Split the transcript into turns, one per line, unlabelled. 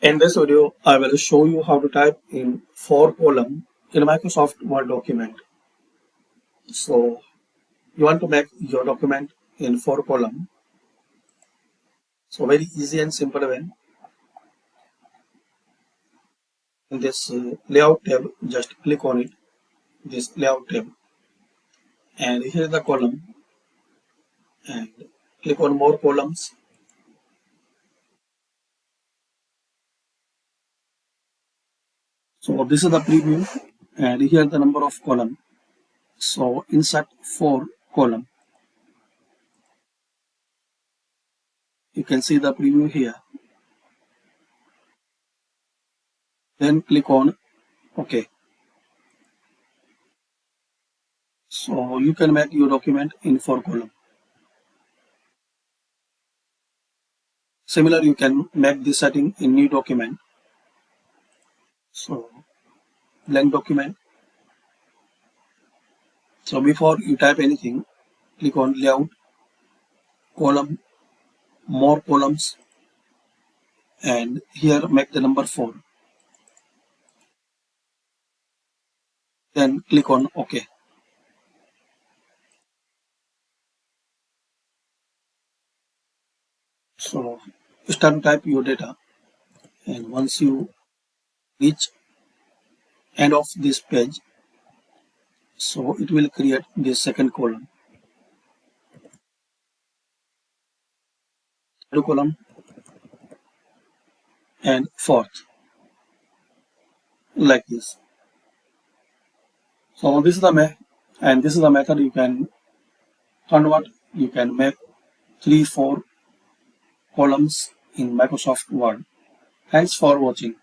In this video, I will show you how to type in 4 column in a Microsoft Word document. So you want to make your document in 4 column. So very easy and simple way. In this layout tab, just click on it, this layout tab, and here is the column, and click on more columns. So this is the preview, and here the number of column. So insert 4 column. You can see the preview here. Then click on OK. So you can make your document in 4 column. Similar, you can make this setting in new document. So blank document. So before you type anything, click on layout, column, more columns, and here make the number 4. Then click on OK. So start to type your data, and once you reach end of this page, so it will create this second column, third column, and fourth, like this. So this is the method you can convert. You can make 3-4 columns in Microsoft Word. Thanks for watching.